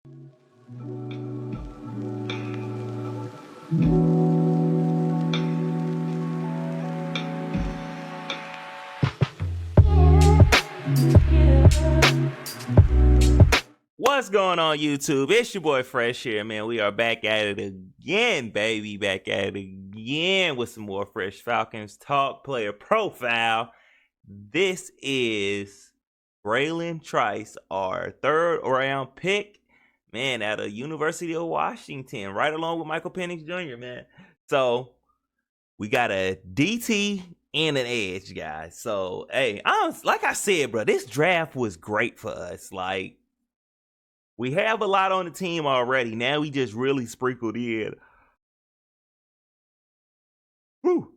What's going on, YouTube? It's your boy Fresh here, man. We are back at it again, baby. Back at it again with some more Fresh Falcons talk, player profile. This is Bralen Trice, our third round pick, man, at a University of Washington, right along with Michael Penix Jr., man. So we got a DT and an edge, guys. So, hey, like I said, bro, this draft was great for us. Like, we have a lot on the team already. Now we just really sprinkled in.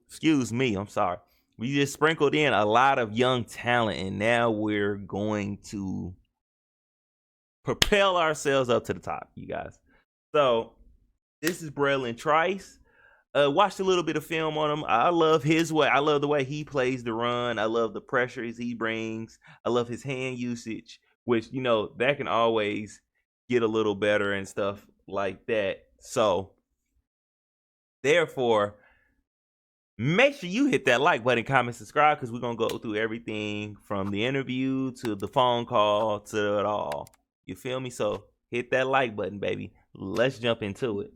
Excuse me, I'm sorry. We just sprinkled in a lot of young talent, and now we're going to propel ourselves up to the top, you guys. So this is Bralen Trice. Watched a little bit of film on him. I love his way. I love the way he plays the run. I love the pressures he brings. I love his hand usage, which, you know, that can always get a little better and stuff like that. So therefore, make sure you hit that like button, comment, subscribe, because we're gonna go through everything from the interview to the phone call to it all. You feel me? So hit that like button, baby. Let's jump into it.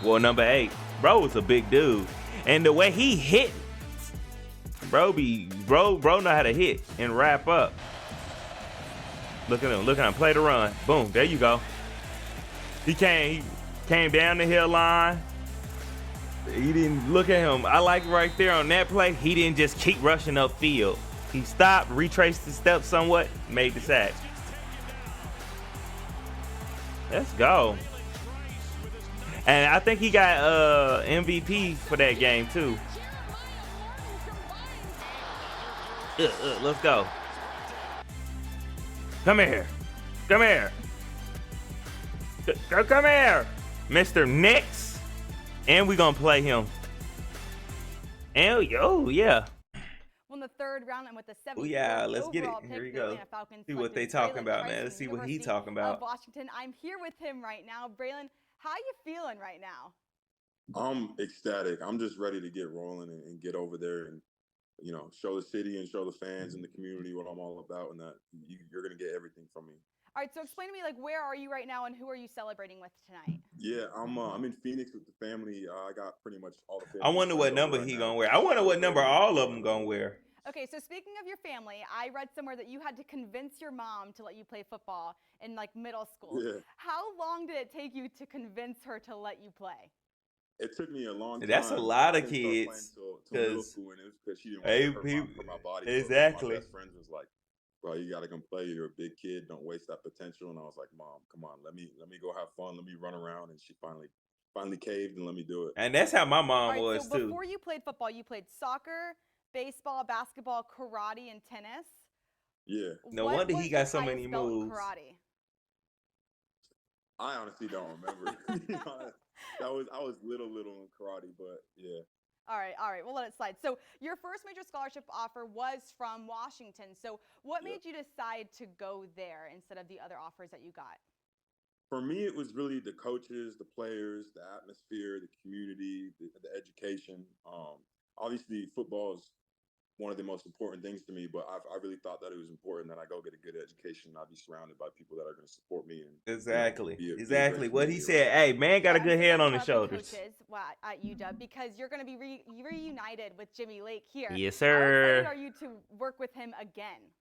Well, number 8, bro was a big dude, and the way he hit, bro know how to hit and wrap up. Look at him, play the run. Boom, there you go. He came down the hill line. He didn't look at him. I like right there on that play, he didn't just keep rushing upfield. He stopped, retraced the steps somewhat, made the sack. Let's go. And I think he got MVP for that game too. Let's go. Come here, Come here, Mr. Nix. And we're gonna play him. And yeah. Well, in the third round and with the 7th. Oh yeah, let's get it. Here we go. See what they talking about, man. Let's see what he talking about. Washington. I'm here with him right now. Bralen, how are you feeling right now? I'm ecstatic. I'm just ready to get rolling and get over there and, you know, show the city and show the fans and the community what I'm all about, and that you're going to get everything from me. All right, so explain to me, like, where are you right now and who are you celebrating with tonight? Yeah, I'm in Phoenix with the family. I got pretty much all the family. I wonder what number he going to wear. I wonder what number all of them going to wear. Okay, so speaking of your family, I read somewhere that you had to convince your mom to let you play football in, like, middle school. Yeah. How long did it take you to convince her to let you play? It took me a long time. That's a lot of kids. Till middle school, and it was because she didn't want to hurt my body. Exactly. My best friends was like, "Bro, you gotta come play. You're a big kid. Don't waste that potential." And I was like, "Mom, come on, let me go have fun. Let me run around." And she finally caved and let me do it. And that's how my mom was so too. Before you played football, you played soccer, baseball, basketball, karate, and tennis. Yeah. No wonder he got so many moves. Karate. I honestly don't remember. I was little in karate, but yeah. All right. We'll let it slide. So your first major scholarship offer was from Washington. So what made you decide to go there instead of the other offers that you got? For me, it was really the coaches, the players, the atmosphere, the community, the education. Obviously, football is one of the most important things to me, but I really thought that it was important that I go get a good education and I'd be surrounded by people that are going to support me. And Exactly. Be Exactly. What he said, hey, man got a good head on his shoulders. Coaches, at UW, because you're going to be reunited with Jimmy Lake here. Yes, sir. How excited are you to work with him again?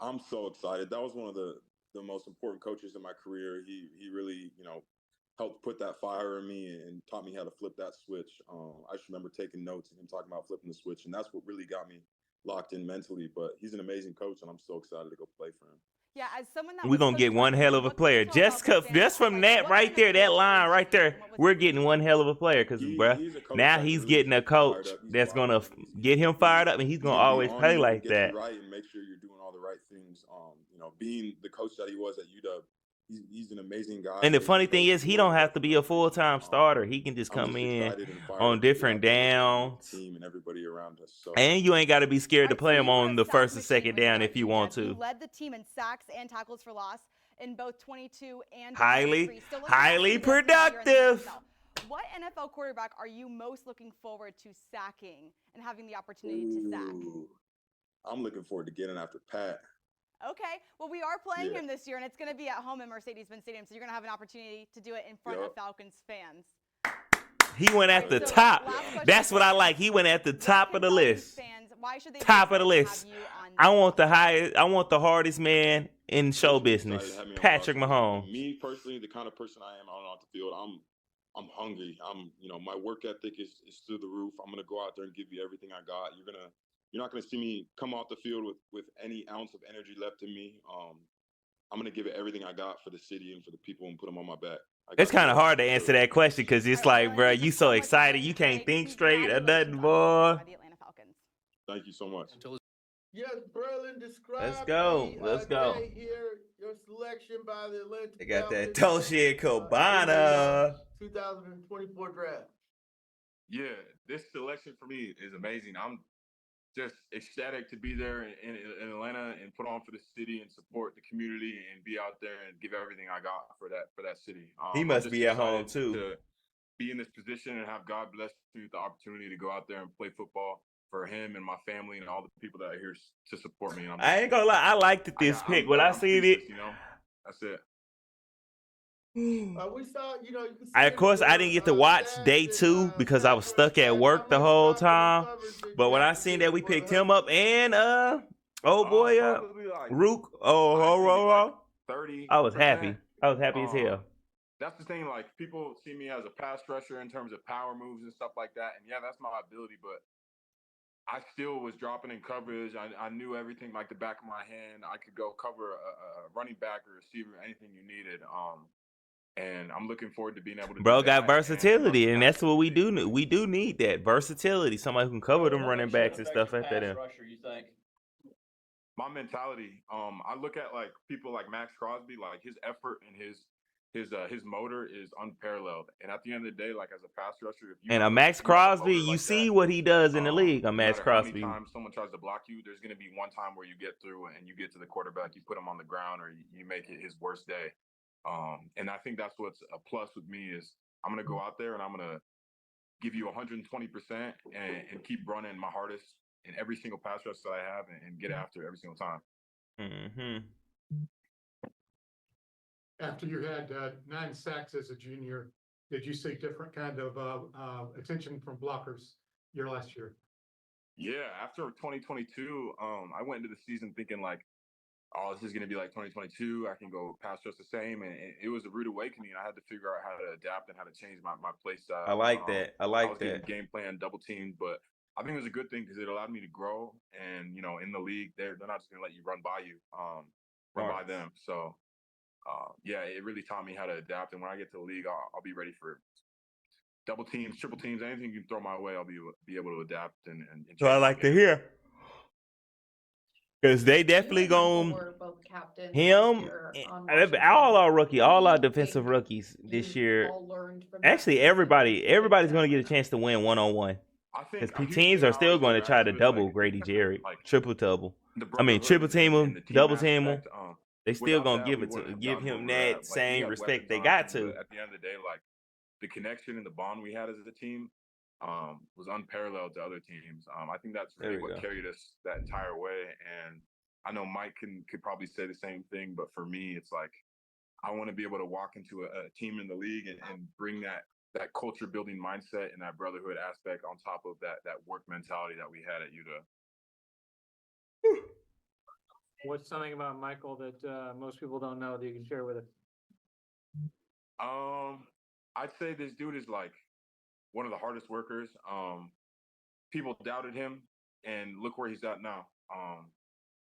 I'm so excited. That was one of the most important coaches in my career. He really, helped put that fire in me and taught me how to flip that switch. I just remember taking notes and him talking about flipping the switch, and that's what really got me locked in mentally. But he's an amazing coach, and I'm so excited to go play for him. Yeah, as someone that we're gonna get one hell of a player. Just from that right there, that line right there, we're getting one hell of a player. Because now he's getting a coach that's gonna get him fired up, and he's gonna always play like that. Right, and make sure you're doing all the right things. Being the coach that he was at UW, he's an amazing guy. And the He funny thing knows is, the he work don't have ethic to and be a dedication. full-time starter. He can just I'm come just in excited and fired on up to get different out there and with the downs. team and everybody around us. So And you ain't got to be scared to All right, so play him you were on a the sack first and machine second when you down were if at you want UW. You to. led the team in sacks and tackles for loss in both 22 and Highly, 23. So let me ask highly you this now that you're in the productive. NFL. What NFL quarterback are you most looking forward to sacking and having the opportunity to sack? ooh, I'm looking forward to getting after Pat. Okay, well, we are playing Yeah. him this year, and it's going to be at home at Mercedes-Benz Stadium, so you're going to have an opportunity to do it in front of Yup. Falcons fans. He went All at right, the so top. last question That's what for I you. like. He went at the What top can of the Falcons list. fans, why should they be Top of the excited to list. have you on I this want the roster? highest. I want the hardest man in show What you excited to business, have me on the Patrick roster? Mahomes. Me personally, the kind of person I am, on off the field, I'm hungry. My work ethic is through the roof. I'm gonna go out there and give you everything I got. You're not gonna see me come off the field with any ounce of energy left in me. I'm gonna give it everything I got for the city and for the people and put them on my back. I It's got kind of no hard to reserve answer that question feelings. because it's All right, like, bro, Bralen, thank you you so so much for excited joining you us can't today. think straight or Congratulations nothing, on being selected boy. by the Atlanta Falcons. Thank you so much. Yes, Bralen, describe Let's go. the Let's go. day here, your selection by the Atlanta They got that Falcons Dolce and in the Gabbana. 2024 draft. Yeah, this selection for me is amazing. I'm just ecstatic to be there in Atlanta and put on for the city and support the community and be out there and give everything I got for that city. He I'm must just be at home excited too. to be in this position and have God bless me with the opportunity to go out there and play football for him and my family and all the people that are here to support me. And I ain't gonna lie, I liked this pick. When I seen it, That's it. We saw, you can see of course, I didn't get to watch day 2 because I was stuck at work the whole time. But when I seen that we picked him up and Rook, like 30%. I was happy. I was happy as hell. That's the thing. Like, people see me as a pass rusher in terms of power moves and stuff like that, and yeah, that's my ability. But I still was dropping in coverage. I knew everything like the back of my hand. I could go cover a running back or receiver, anything you needed. And I'm looking forward to being able to. Bro do that got versatility, and that's what we do. need. We do need that versatility. Somebody who can cover them running backs and stuff like that. Rusher, you think? My mentality. I look at like people like Max Crosby, like his effort and his motor is unparalleled. And at the end of the day, like as a pass rusher, if you And have a Max you have a Crosby, motor you like see that, what he does in the league. A no Max matter how Crosby. many times someone tries to block you, there's going to be one time where you get through and you get to the quarterback, you put him on the ground, or you make it his worst day. And I think that's what's a plus with me is I'm going to go out there and I'm going to give you 120% and keep running my hardest in every single pass rush that I have and get after every single time. Mm-hmm. After you had 9 sacks as a junior, did you see different kind of attention from blockers your last year? Yeah, after 2022, I went into the season thinking like, oh, this is going to be like 2022. I can go pass rush the same. And it was a rude awakening. I had to figure out how to adapt and how to change my play style. I like that. I I like was getting that. game plan, double teamed, but I think it was a good thing because it allowed me to grow. And, in the league, they're not just going to let you run by you, run by them. So, yeah, it really taught me how to adapt. And when I get to the league, I'll be ready for double teams, triple teams, anything you can throw my way. I'll be able to adapt and So I like to hear. Because they definitely going him, all our defensive rookies this year. Actually, everybody's going to get a chance to win one-on-one. Because teams are still going to try to double Grady Jarrett, triple team him, double team him. They still going to give him that same respect they got to. At the end of the day, like the connection and the bond we had as a team was unparalleled to other teams. I think that's really what carried us that entire way. And I know Mike could probably say the same thing, but for me, it's like I want to be able to walk into a team in the league and bring that culture building mindset and that brotherhood aspect on top of that work mentality that we had at UW. What's something about Michael that most people don't know that you can share with us? I'd say this dude is like one of the hardest workers. People doubted him, and look where he's at now.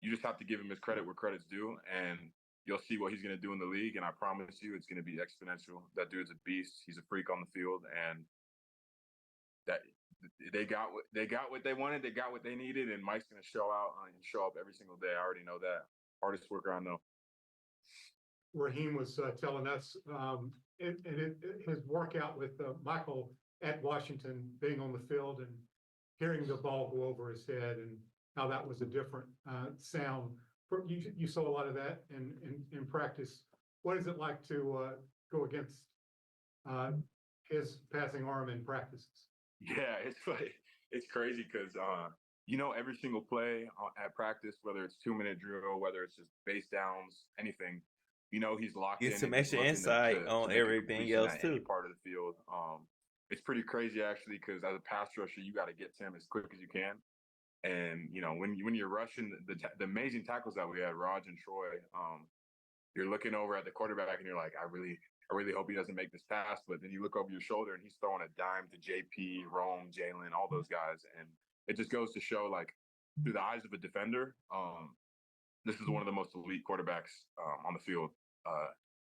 You just have to give him his credit where credit's due, and you'll see what he's going to do in the league. And I promise you, it's going to be exponential. That dude's a beast. He's a freak on the field, and that they got what they wanted. They got what they needed, and Mike's going to show out and show up every single day. I already know that. Hardest worker I know. Raheem was telling us, his workout with Michael at Washington, being on the field and hearing the ball go over his head, and how that was a different sound. You saw a lot of that in practice. What is it like to go against his passing arm in practices? Yeah, it's crazy because you know, every single play at practice, whether it's 2-minute drill, whether it's just base downs, anything, you know, he's locked Get in some and he's extra looking insight to on make a everything completion else at any too. part of the field. It's pretty crazy actually because as a pass rusher, you got to get to him as quick as you can. And you know, when you're rushing the amazing tackles that we had, Raj and Troy, you're looking over at the quarterback and you're like, I really hope he doesn't make this pass. But then you look over your shoulder and he's throwing a dime to JP, Rome, Jalen, all those guys. And it just goes to show, like, through the eyes of a defender, this is one of the most elite quarterbacks on the field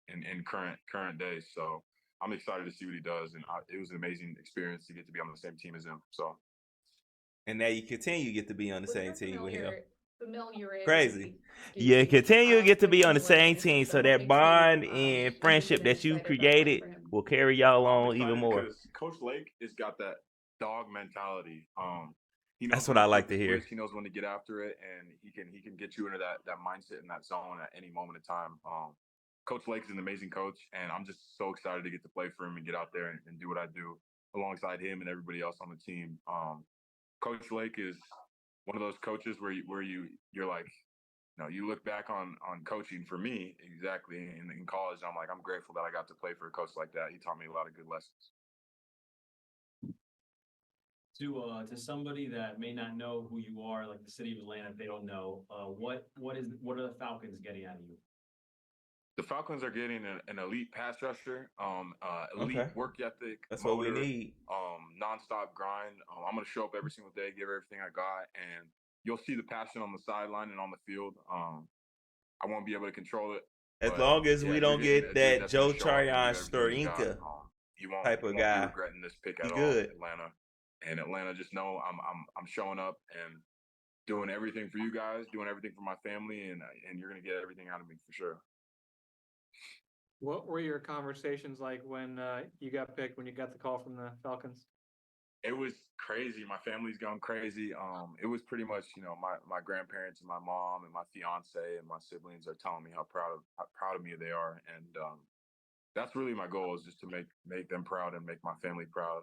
in current days. So I'm excited to see what he does. And it was an amazing experience to get to be on the same team as him. So. And now you continue to get to be on the same team with him. Familiarity. Crazy. You continue to get to be on the same team, so that bond and friendship that you created will carry y'all on even more. Because Coach Lake has got that dog mentality. That's what I like to hear. He knows when to get after it, and he can get you into that mindset and that zone at any moment in time. Coach Lake is an amazing coach, and I'm just so excited to get to play for him and get out there and do what I do alongside him and everybody else on the team. Coach Lake is one of those coaches where you're like, you know, you look back on coaching for me exactly in college. I'm like, I'm grateful that I got to play for a coach like that. He taught me a lot of good lessons. To somebody that may not know who you are, like the city of Atlanta, if they don't know, what are the Falcons getting out of you? The Falcons are getting an elite pass rusher, elite work ethic. That's motor, what we need. Nonstop grind. I'm gonna show up every single day, give everything I got, and you'll see the passion on the sideline and on the field. I won't be able to control it. As long as we don't get that Joe Tryon Storinka type of guy, be regretting this pick at all, good. Atlanta. And Atlanta, just know I'm showing up and doing everything for you guys, doing everything for my family, and you're gonna get everything out of me for sure. What were your conversations like when you got picked, when you got the call from the Falcons? It was crazy. My family's gone crazy. It was pretty much, you know, my grandparents and my mom and my fiance and my siblings are telling me how proud of me they are, and that's really my goal, is just to make them proud and make my family proud.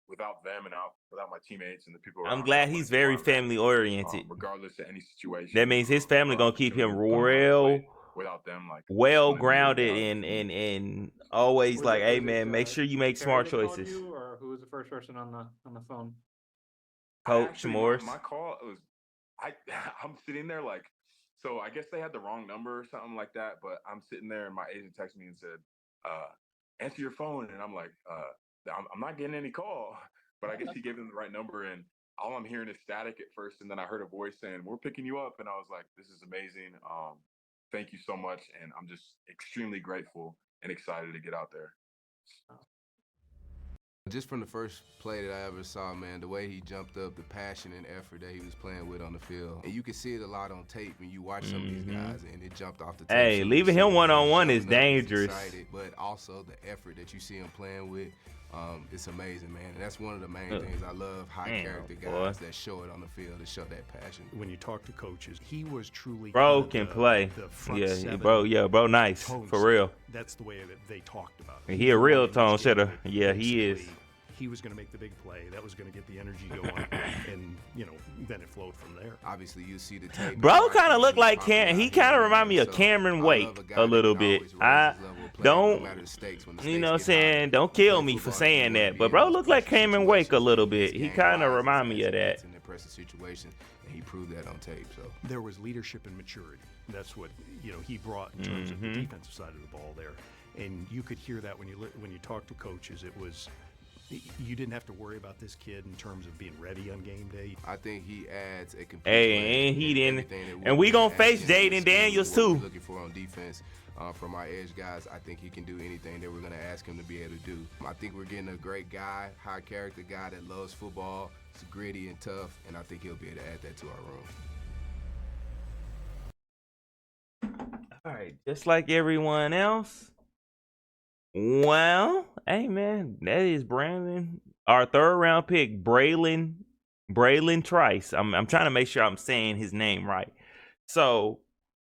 Without them and without my teammates and the people around I'm glad he's very family oriented. Regardless of any situation. That means his family gonna keep him real without them, like, well grounded and always like, hey man, make sure you make smart choices. Or who was the first person on the phone? Coach Morris. My call was, I'm sitting there like, so I guess they had the wrong number or something like that, but I'm sitting there and my agent texted me and said, answer your phone. And I'm like, I'm not getting any call, but I guess he gave them the right number, and all I'm hearing is static at first. And then I heard a voice saying, we're picking you up. And I was like, this is amazing. Thank you so much. And I'm just extremely grateful and excited to get out there. Just from the first play that I ever saw, man, the way he jumped up, the passion and effort that he was playing with on the field. And you can see it a lot on tape when you watch some of these guys, and it jumped off the tape. Hey, leaving him one-on-one is dangerous. But also the effort that you see him playing with, it's amazing, man. And that's one of the main things I love, high-character guys that show it on the field, that show that passion. When you talk to coaches, he was truly bro can play. Bro, nice, for real. That's the way that they talked about it. He a real tone setter. Yeah, he is. He was going to make the big play. That was going to get the energy going, and then it flowed from there. Obviously, you see the tape. Bro kind of looked like he kind of remind me of Cameron Wake a little bit. I don't, you know what I'm saying? Don't kill me for saying that, but bro looked like Cameron Wake a little bit. He kind of remind me of that. In the pressure situation, and he proved that on tape. So there was leadership and maturity. That's what he brought in terms of the defensive side of the ball there, and you could hear that when you talk to coaches. It was. You didn't have to worry about this kid in terms of being ready on game day. I think he adds a complete. Hey, and he didn't. And we gonna face Jaden Daniels too. Looking for on defense from our edge guys. I think he can do anything that we're gonna ask him to be able to do. I think we're getting a great guy, high character guy that loves football. It's gritty and tough, and I think he'll be able to add that to our room. All right, just like everyone else. Well, hey man, that is Brandon, our third round pick, Bralen Trice. I'm trying to make sure I'm saying his name right. So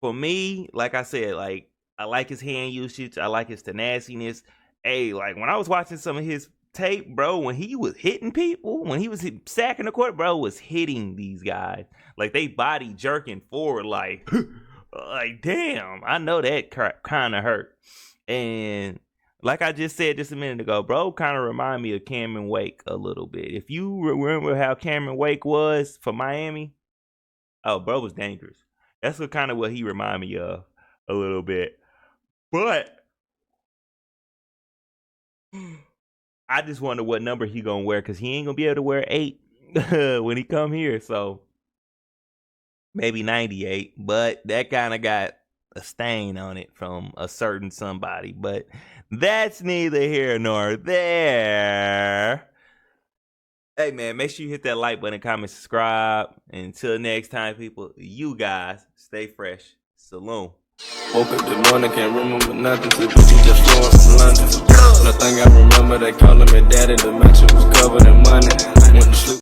for me, like I said, like I like his hand usage, I like his tenaciousness. Hey, like when I was watching some of his tape, bro, when he was hitting people, when he was sacking the court, bro, was hitting these guys like they body jerking forward, like like damn, I know that kind of hurt. And like I just said just a minute ago, bro, kind of remind me of Cameron Wake a little bit. If you remember how Cameron Wake was for Miami, oh, bro was dangerous. That's what he reminded me of a little bit. But I just wonder what number he gonna wear, because he ain't gonna be able to wear 8 when he come here. So maybe 98, but that kind of got a stain on it from a certain somebody. But that's neither here nor there. Hey man, make sure you hit that like button, comment, subscribe. Until next time, people, you guys stay fresh. Saloon. Woke up this morning, can't remember nothing. Took the just flowing from London. Nothing I remember, they calling me daddy. The mattress was covered in money. Went to sleep.